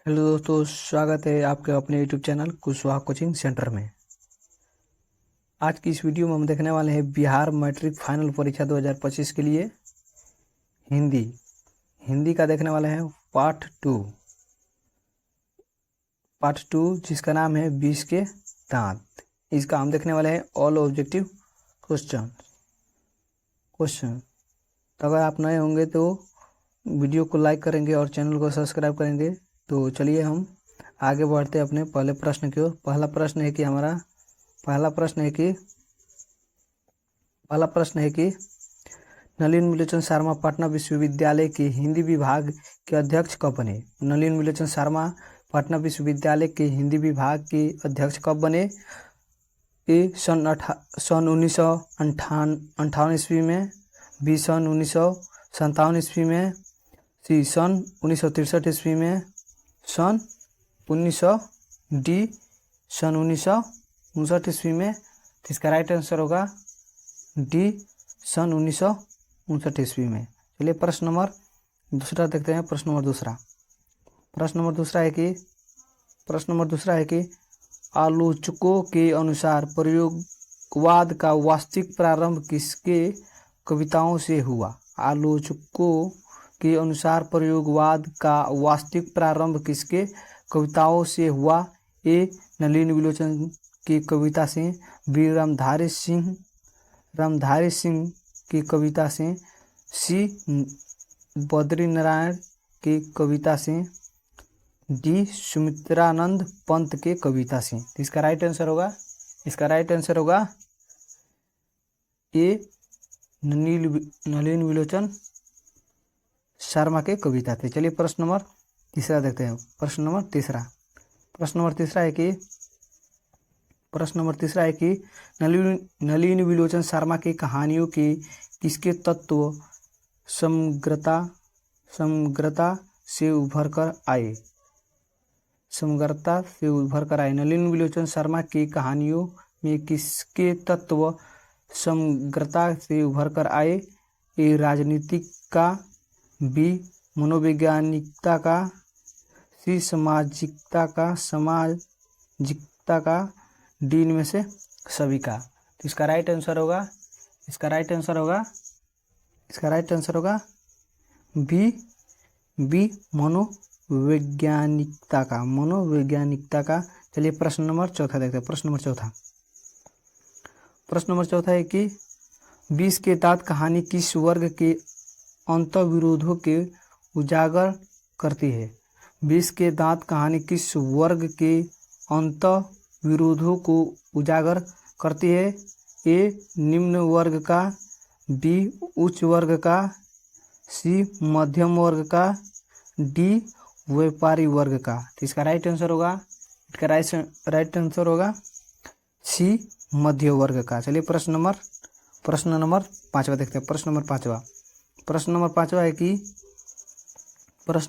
Hello दोस्तों, स्वागत है आपके अपने YouTube channel Kushwaha coaching centre में। आज की इस वीडियो में हम देखने वाले हैं बिहार मैट्रिक फाइनल परीक्षा 2025 के लिए हिंदी हिंदी का देखने वाले हैं पार्ट 2 जिसका नाम है 20 के दांत। इसका हम देखने वाले हैं ऑल ऑब्जेक्टिव क्वेश्चन। तो अगर आप नए होंगे तो वीडियो को लाइक करेंगे और चैनल को सब्सक्राइब करेंगे। तो चलिए हम आगे बढ़ते अपने पहले प्रश्न की ओर। पहला प्रश्न है कि नलिन विलोचन शर्मा पटना विश्वविद्यालय के हिंदी विभाग के अध्यक्ष कब बने। नलिन विलोचन शर्मा पटना विश्वविद्यालय के हिंदी विभाग के अध्यक्ष कब बने। ए सन 1958 ईस्वी में, बी सन 1957 ईस्वी में, सी सन 1963 ईस्वी में, सन 1959 ईस्वी में। इसका राइट आंसर होगा डी सन 1959 ईस्वी में। चलिए प्रश्न नंबर दूसरा देखते हैं। प्रश्न नंबर दूसरा है कि आलोचकों के अनुसार प्रयोगवाद का वास्तविक प्रारंभ किसके कविताओं से हुआ। आलोचकों के अनुसार प्रयोगवाद का वास्तविक प्रारंभ किसके कविताओं से हुआ। ए नलिन विलोचन की कविता से, बी रामधारी सिंह की कविता से, सी बद्रीनारायण की कविता से, डी सुमित्रानंद पंत के कविता से। इसका राइट आंसर होगा ए नलिन विलोचन शर्मा के कविता थे। चलिए प्रश्न नंबर तीसरा देखते हैं। प्रश्न नंबर तीसरा है कि नलिन विलोचन शर्मा की कहानियों के किसके तत्व समग्रता से उभर कर आए। नलिन विलोचन शर्मा की कहानियों में किसके तत्व समग्रता से उभर कर आए। ए राजनीतिक का, बी मनोवैज्ञानिकता का, सी सामाजिकता का, डी इनमें से सभी का। तो इसका राइट आंसर होगा बी मनोवैज्ञानिकता का। चलिए प्रश्न नंबर चौथा देखते हैं। प्रश्न नंबर चौथा है कि 20 के दांत कहानी किस वर्ग के अंतर्विरोधों के उजागर करती है। 20 के दांत कहानी किस वर्ग के अंतर्विरोधों को उजागर करती है। ए निम्न वर्ग का, बी उच्च वर्ग का, सी मध्यम वर्ग का, डी व्यापारी वर्ग का। तो इसका राइट आंसर होगा सी मध्य वर्ग का। चलिए प्रश्न नंबर पांचवा देखते हैं। प्रश्न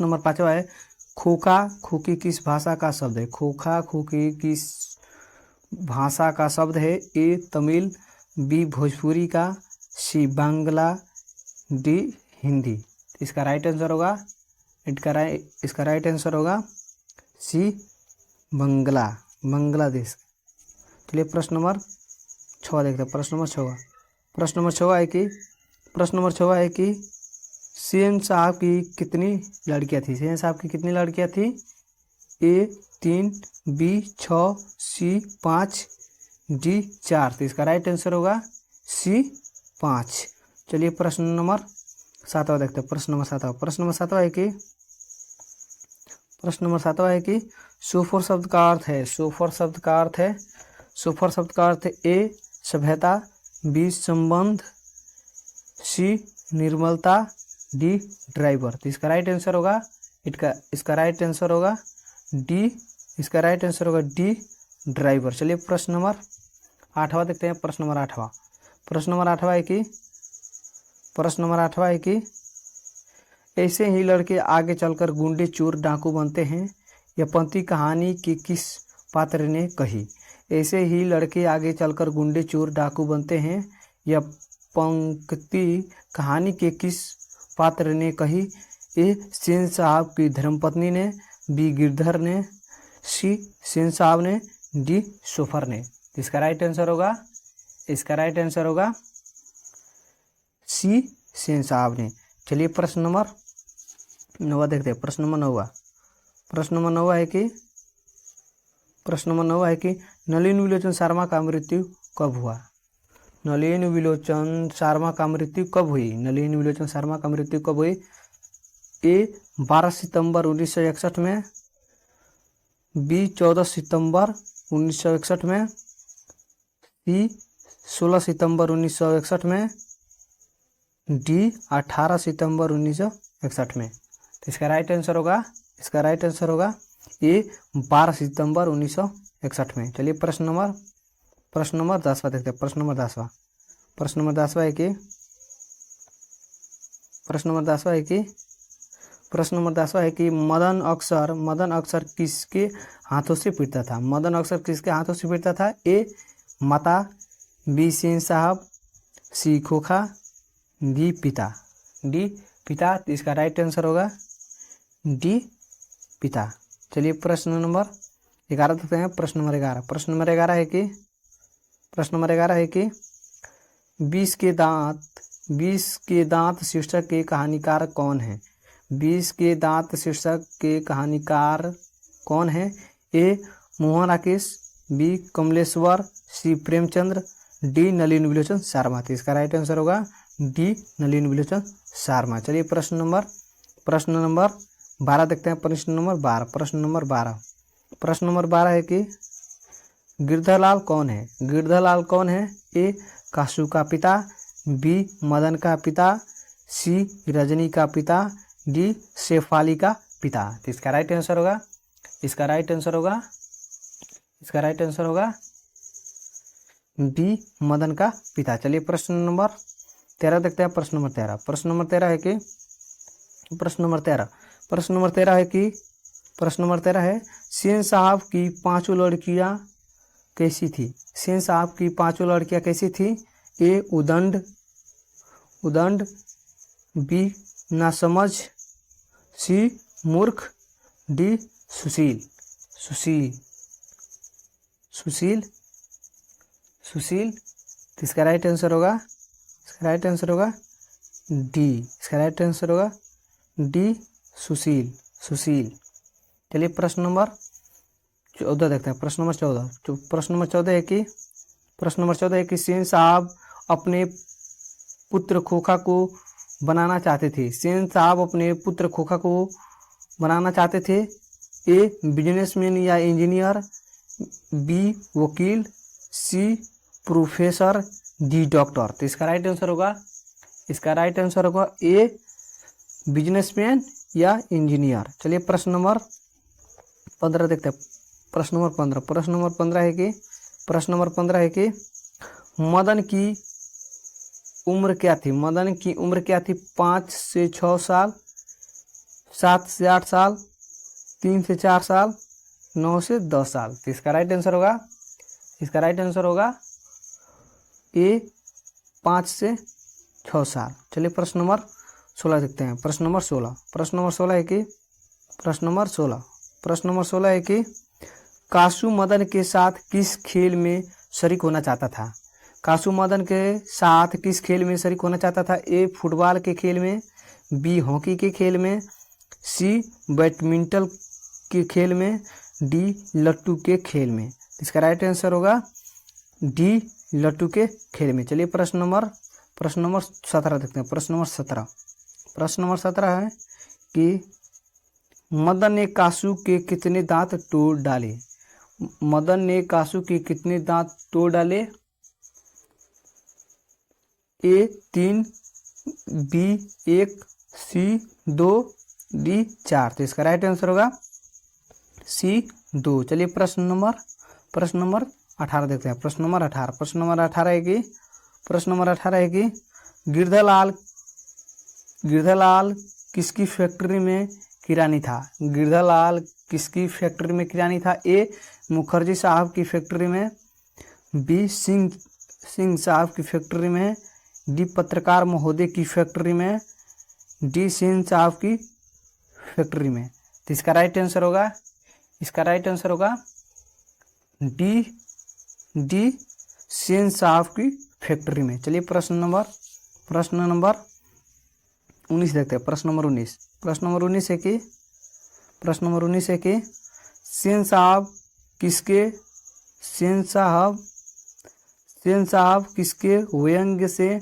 नंबर पांचवा है खोखा खोखी किस भाषा का शब्द है। खोखा खोखी किस भाषा का शब्द है। ए तमिल, बी भोजपुरी का, सी बांग्ला, डी हिंदी। इसका राइट आंसर होगा सी बांग्लादेश। चलिए प्रश्न नंबर 6 देखते हैं। प्रश्न नंबर 6 है कि सेन साहब की कितनी लड़कियां थी। ए 3, बी 6, सी 5, डी 4। तो इसका राइट आंसर होगा सी 5। चलिए प्रश्न नंबर 7 देखते हैं। प्रश्न नंबर 7 है कि सोफर शब्द का अर्थ है ए सभ्यता, बी संबंध, सी निर्मलता, डी ड्राइवर। तो इसका राइट आंसर होगा डी ड्राइवर। चलिए प्रश्न नंबर 8वां देखते हैं। प्रश्न नंबर 8वां है कि ऐसे ही लड़के आगे चलकर गुंडे, चोर, डाकू बनते हैं। यह पंक्ति कहानी के किस पात्र ने कही। ऐसे ही लड़के आगे चलकर गुंडे, चोर, डाकू बनते हैं। यह पंक्ति कहानी के किस पात्र ने कही। ए सेन साहब की धर्मपत्नी ने, बी गिरधर ने, सी सेन साहब ने, डी सोफर ने। इसका राइट आंसर होगा, इसका राइट आंसर होगा सी सेन साहब ने। चलिए प्रश्न नंबर 9 देखते हैं। प्रश्न नंबर 9, प्रश्न नंबर 9 है कि प्रश्न नंबर 9 है कि नलिनी विलोचन शर्मा का मृत्यु कब हुआ? नलिनी विलोचन शर्मा का मृत्यु कब हुई? नलिनी विलोचन शर्मा का मृत्यु कब हुई? ए 12 सितंबर 1961 में, बी 14 सितंबर 1961 में, सी 16 सितंबर 1961 में, डी 18 सितंबर 1961 में। तो इसका राइट आंसर होगा, इसका राइट आंसर होगा ए 12 सितंबर 1961 में। चलिए प्रश्न नंबर 10वां देखते हैं। प्रश्न नंबर 10वां, प्रश्न नंबर 10वां है कि प्रश्न नंबर 10वां है कि प्रश्न नंबर 10वां है कि मदन अक्सर किसके हाथों से पीटता था? मदन अक्सर किसके हाथों से पीटता था? ए माता, बी सेन साहब, सी खोखा, डी पिता। डी पिता। तो इसका राइट आंसर होगा डी पिता। चलिए प्रश्न नंबर 11 देखते हैं। प्रश्न नंबर 11, प्रश्न नंबर 11 है कि प्रश्न नंबर 11 है कि 20 के दांत शीर्षक के कहानीकार कौन है? 20 के दांत शीर्षक के कहानीकार कौन है? ए मोहन राकेश, बी कमलेश्वर, सी प्रेमचंद्र, डी नलिनी विलोचन शर्मा। तो इसका राइट आंसर होगा डी नलिनी विलोचन शर्मा। चलिए प्रश्न नंबर 12 देखते हैं। प्रश्न नंबर 12, प्रश्न नंबर 12, प्रश्न नंबर 12 है कि गिरधरलाल कौन है? गिरधरलाल कौन है? ए कासू का पिता, बी मदन का पिता, सी रजनी का पिता, डी शेफाली का पिता। तो इसका राइट आंसर होगा, इसका राइट आंसर होगा, इसका राइट आंसर होगा डी मदन का पिता। चलिए प्रश्न नंबर 13 देखते हैं। प्रश्न नंबर 13, प्रश्न नंबर 13 है कि प्रश्न नंबर 13, प्रश्न नंबर 13 है कि प्रश्न नंबर 13 है सेन साहब की 5 लड़कियां कैसी थी? सेन साहब की 5 लड़कियां कैसी थी? ए उदंड, बी नासमझ, सी मूर्ख, डी सुशील। तो इसका राइट आंसर होगा, इसका राइट आंसर होगा डी, इसका राइट आंसर होगा डी सुशील। चलिए प्रश्न नंबर 14 देखते हैं। प्रश्न नंबर 14, प्रश्न नंबर 14 है कि प्रश्न नंबर 14 है कि सेन साहब अपने पुत्र खोखा को बनाना चाहते थे। सेन साहब अपने पुत्र खोखा को बनाना चाहते थे। ए बिजनेसमैन या इंजीनियर, बी वकील, सी प्रोफेसर, डी डॉक्टर। तो इसका राइट आंसर होगा, इसका राइट आंसर होगा ए बिजनेसमैन या इंजीनियर। चलिए प्रश्न नंबर 15 देखते हैं। प्रश्न नंबर 15, प्रश्न नंबर 15 है कि प्रश्न नंबर 15 है कि मदन की उम्र क्या थी? मदन की उम्र क्या थी? 5 से 6 साल, 7 से 8 साल, 3 से 4 साल, 9 से 10 साल। तो इसका राइट आंसर होगा, इसका राइट आंसर होगा ए 5 से 6 साल। चलिए प्रश्न नंबर 16 देखते हैं। प्रश्न नंबर 16, प्रश्न नंबर 16 है कि प्रश्न नंबर 16, प्रश्न नंबर 16 है कि कासू मदन के साथ किस खेल में शरीक होना चाहता था? कासू मदन के साथ किस खेल में शरीक होना चाहता था? ए फुटबॉल के खेल में, बी हॉकी के खेल में, सी बैडमिंटन के खेल में, डी लट्टू के खेल में। इसका राइट आंसर होगा डी लट्टू के खेल में। चलिए प्रश्न नंबर 17 देखते हैं। प्रश्न नंबर 17, प्रश्न नंबर 17 है कि मदन ने कासू के कितने दांत तोड़ डाले? मदन ने कासू के कितने दांत तोड़ डाले? ए 3, बी 1, सी 2, डी 4। तो इसका राइट आंसर होगा सी 2। चलिए प्रश्न नंबर 18 देखते हैं। प्रश्न नंबर 18, प्रश्न नंबर 18 है कि प्रश्न नंबर 18 है कि गिरधरलाल किसकी फैक्ट्री में किरानी था? गिरधरलाल किसकी फैक्ट्री में किरानी था? ए मुखर्जी साहब की फैक्ट्री में, बी सिंह साहब की फैक्ट्री में, डी पत्रकार महोदय की फैक्ट्री में, डी सिंह साहब की फैक्ट्री में। तो इसका राइट आंसर होगा, इसका राइट आंसर होगा डी सेन साहब की फैक्ट्री में। चलिए प्रश्न नंबर 19 देखते हैं। प्रश्न नंबर 19 है कि सेन साहब किसके व्यंग्य से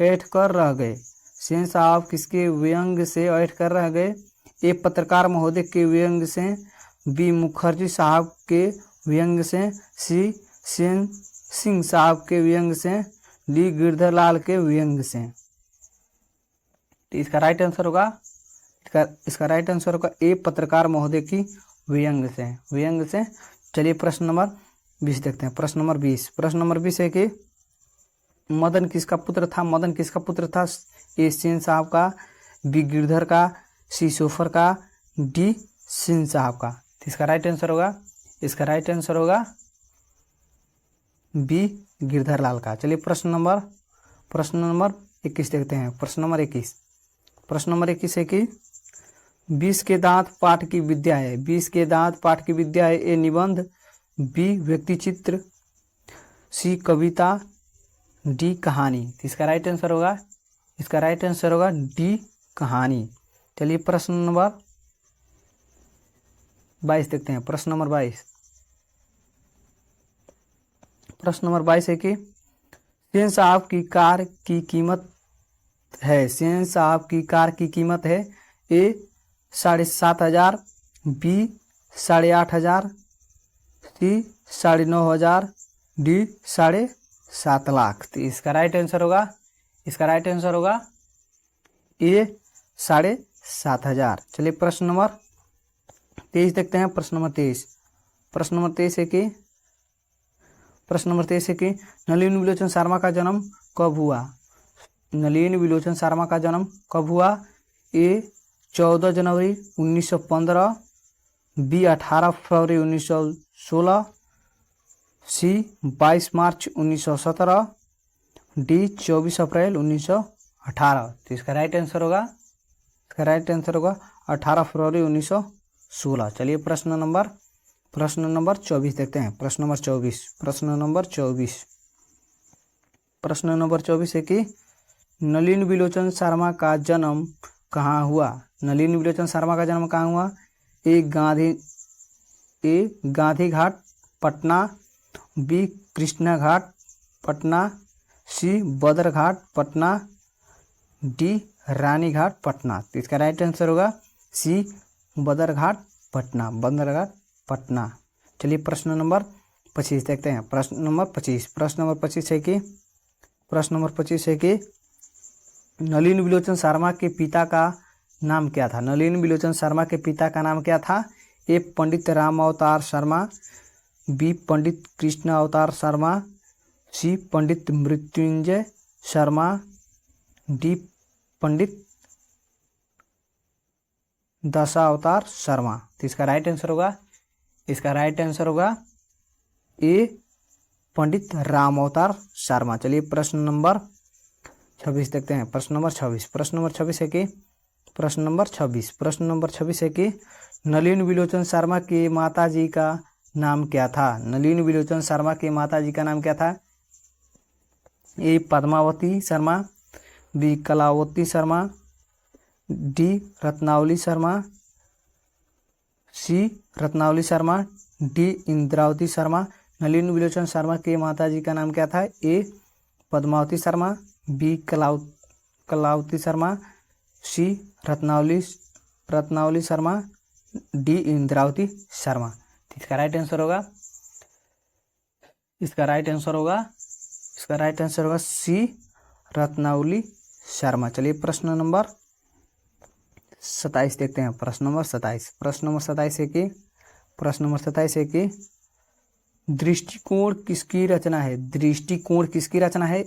ऐठ कर रह गए? सेन साहब किसके व्यंग्य से ऐठ कर रह गए? ए पत्रकार महोदय के व्यंग्य से, बी मुखर्जी साहब के व्यंग्य से, सी सेन सिंह साहब के व्यंग्य से, डी गिरधर लाल के व्यंग्य से। तो इसका राइट आंसर होगा, इसका राइट आंसर होगा ए पत्रकार महोदय की व्यंग्य से। चलिए प्रश्न नंबर 20 देखते हैं। प्रश्न नंबर 20 है कि मदन किसका पुत्र था? ए सेन साहब का, बी गिरधर का, सी सोफर का, डी सिंह साहब का। तो इसका राइट आंसर होगा बी गिरधर लाल का। चलिए प्रश्न नंबर 21 देखते हैं। प्रश्न नंबर 21 है कि 20 के दांत पाठ की विद्या है। ए निबंध, बी व्यक्ति चित्र, सी कविता, डी कहानी। तो इसका राइट आंसर होगा डी कहानी। चलिए प्रश्न नंबर 22 देखते हैं। प्रश्न नंबर 22 है कि सेन साहब की कार की कीमत है। ए 7,500, बी 8,500, सी 9,500, डी 7.5 लाख। तो इसका राइट आंसर होगा ए 7,500। चलिए प्रश्न नंबर 23 देखते हैं। प्रश्न नंबर 23 है कि नलिनी विलोचन शर्मा का जन्म कब हुआ? ए 14 जनवरी 1915, बी 18 फरवरी 1916, सी 22 मार्च 1917, डी 24 अप्रैल 1918। तो इसका राइट आंसर होगा 18 फरवरी 1916। चलिए प्रश्न नंबर 24 देखते हैं। प्रश्न नंबर 24 है कि नलिनी विलोचन शर्मा का जन्म कहाँ हुआ? ए गांधी घाट पटना, बी कृष्णा घाट पटना, सी बदर घाट पटना, डी रानी घाट पटना। तो इसका राइट आंसर होगा सी बदर घाट पटना। चलिए प्रश्न नंबर 25 देखते हैं। प्रश्न नंबर 25 है कि नलिनी विलोचन शर्मा के पिता का नाम क्या था? ए पंडित राम अवतार शर्मा, बी पंडित कृष्ण अवतार शर्मा, सी पंडित मृत्युंजय शर्मा, डी पंडित दशावतार शर्मा। तो इसका राइट आंसर होगा ए पंडित राम अवतार शर्मा। चलिए प्रश्न नंबर 26 देखते हैं। प्रश्न नंबर 26 है कि नलिनी विलोचन शर्मा के माताजी का नाम क्या था? ए पद्मावती शर्मा, बी कलावती शर्मा, डी रत्नावली शर्मा, सी रत्नावली शर्मा, डी इंद्रावती शर्मा। नलिनी विलोचन शर्मा के माताजी का नाम क्या था? ए पद्मावती शर्मा, बी कलावती शर्मा, सी रत्नावली शर्मा, डी इंद्रावती शर्मा। इसका राइट आंसर होगा सी रत्नावली शर्मा। चलिए प्रश्न नंबर 27 देखते हैं। प्रश्न नंबर 27 है कि दृष्टिकोण किसकी रचना है?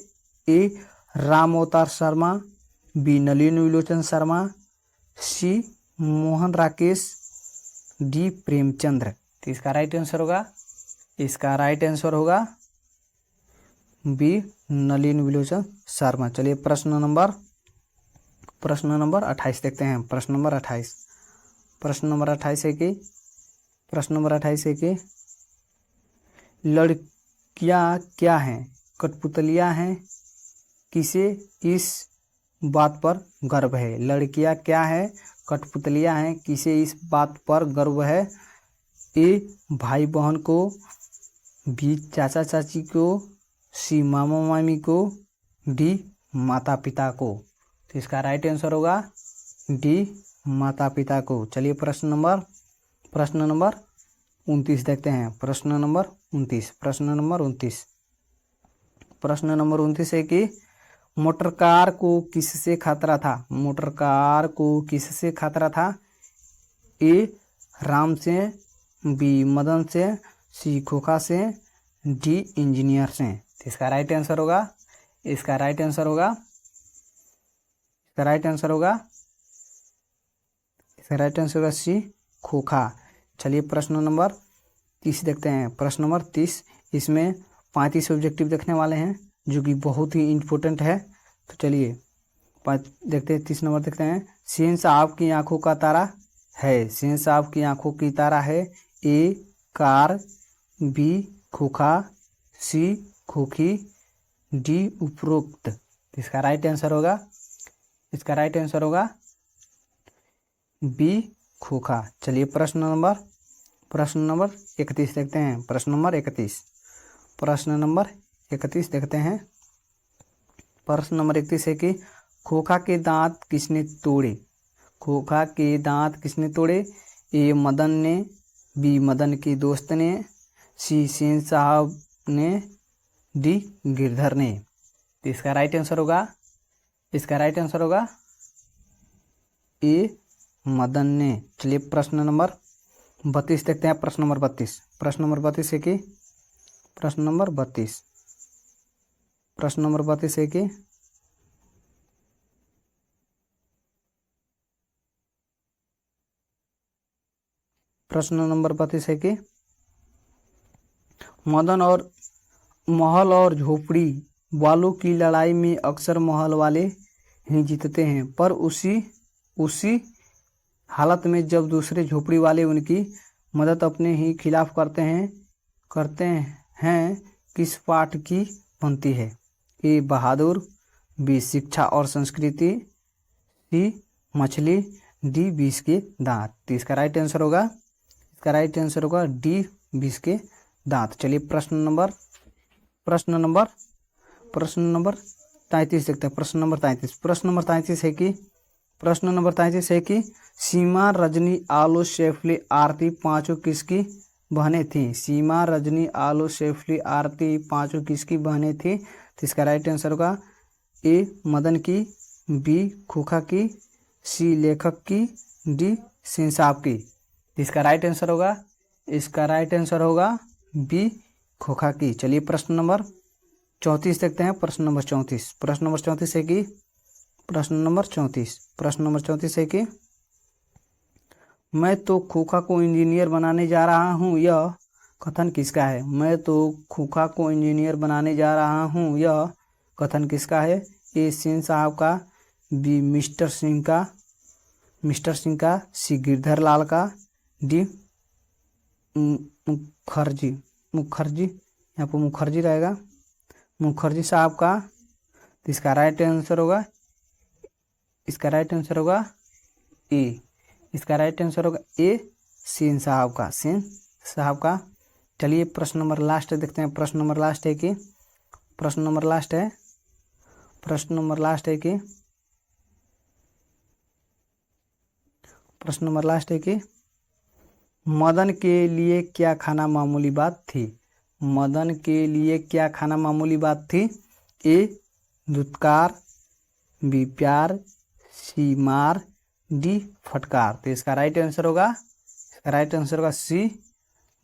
ए राम अवतार शर्मा, बी नलिनी विलोचन शर्मा, सी मोहन राकेश, डी प्रेमचंद्र। तो इसका राइट आंसर होगा बी नलिनी विलोचन शर्मा। चलिए प्रश्न नंबर 28 देखते हैं। प्रश्न प्रश्न नंबर 28 है कि प्रश्न नंबर 28 है कि लड़कियां क्या हैं? कठपुतलियां हैं। किसे इस बात पर गर्व है? लड़कियां क्या है? कठपुतलियां हैं। किसे इस बात पर गर्व है? ए भाई बहन को, बी चाचा चाची को, सी मामा मामी को, डी माता पिता को। तो इसका राइट आंसर होगा डी माता पिता को। चलिए प्रश्न नंबर 29 देखते हैं। प्रश्न नंबर 29 प्रश्न नंबर 29 है कि मोटरकार को किससे खतरा था? मोटरकार को किससे खतरा था? ए राम से, बी मदन से, सी खोखा से, डी इंजीनियर से। तो इसका राइट आंसर होगा सी खोखा। चलिए प्रश्न नंबर 30 देखते हैं। प्रश्न नंबर 30, इसमें 35 ऑब्जेक्टिव देखने वाले हैं जो कि बहुत ही इम्पोर्टेंट है। तो चलिए देखते हैं 30 नंबर देखते हैं। सेन साहब की आंखों का तारा है। सेन साहब की आंखों की तारा है। ए कार, बी खोखा, सी खोखी, डी उपरोक्त। इसका राइट आंसर होगा बी खोखा। चलिए प्रश्न नंबर 31 देखते हैं। प्रश्न नंबर 31 देखते हैं। प्रश्न नंबर 31 है कि खोखा के दांत किसने तोड़े? खोखा के दांत किसने तोड़े? ए मदन ने, बी मदन के दोस्त ने, सी सेन साहब ने, डी गिरधर ने। तो इसका राइट आंसर होगा ए मदन ने। चलिए प्रश्न नंबर 32 देखते हैं। प्रश्न नंबर 32 है कि प्रश्न नंबर 32 है कि प्रश्न नंबर 32 है कि मदन और महल और झोपड़ी वालों की लड़ाई में अक्सर महल वाले ही जीतते हैं, पर उसी हालत में जब दूसरे झोपड़ी वाले उनकी मदद अपने ही खिलाफ करते हैं किस पाठ की बनती है? ए बहादुर, बी शिक्षा और संस्कृति, सी मछली, डी बीस के दांत। तो इसका राइट आंसर होगा डी बीस के दांत। चलिए प्रश्न नंबर 33 देखते हैं। प्रश्न नंबर 33 है कि सीमा, रजनी, आलो, शेफली, आरती पांचों किसकी बहनें थीं? सीमा, रजनी, आलो, शेफली, आरती पांचों किसकी बहनें थीं? तो इसका राइट आंसर होगा ए मदन की, बी खोखा की, सी लेखक की, डी सेन साहब की। तो इसका राइट आंसर होगा बी खोखा की। चलिए प्रश्न नंबर 34 देखते हैं। प्रश्न नंबर 34 है कि मैं तो खोखा को इंजीनियर बनाने जा रहा हूँ, यह कथन किसका है? मैं तो खोखा को इंजीनियर बनाने जा रहा हूँ, यह कथन किसका है? ए सेन साहब का, बी मिस्टर सिंह का, सी गिरधर लाल का, डी मुखर्जी यहाँ पर मुखर्जी रहेगा, मुखर्जी साहब का। तो इसका राइट आंसर होगा ए सेन साहब का। चलिए प्रश्न नंबर लास्ट देखते हैं। प्रश्न नंबर लास्ट है कि मदन के लिए क्या खाना मामूली बात थी? मदन के लिए क्या खाना मामूली बात थी? ए धुतकार, बी प्यार, सी मार, डी फटकार। तो इसका राइट आंसर होगा सी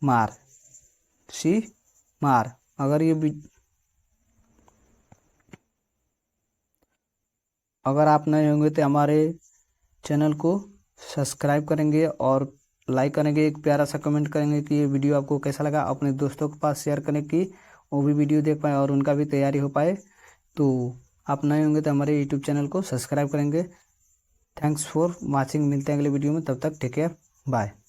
मार। अगर आप नए होंगे तो हमारे चैनल को सब्सक्राइब करेंगे और लाइक करेंगे, एक प्यारा सा कमेंट करेंगे कि ये वीडियो आपको कैसा लगा। अपने दोस्तों के पास शेयर करें कि वो भी वीडियो देख पाए और उनका भी तैयारी हो पाए। तो आप नए होंगे तो हमारे यूट्यूब चैनल को सब्सक्राइब करेंगे। Thanks for watching. मिलते हैं अगले वीडियो में, तब तक टेक केयर। बाय।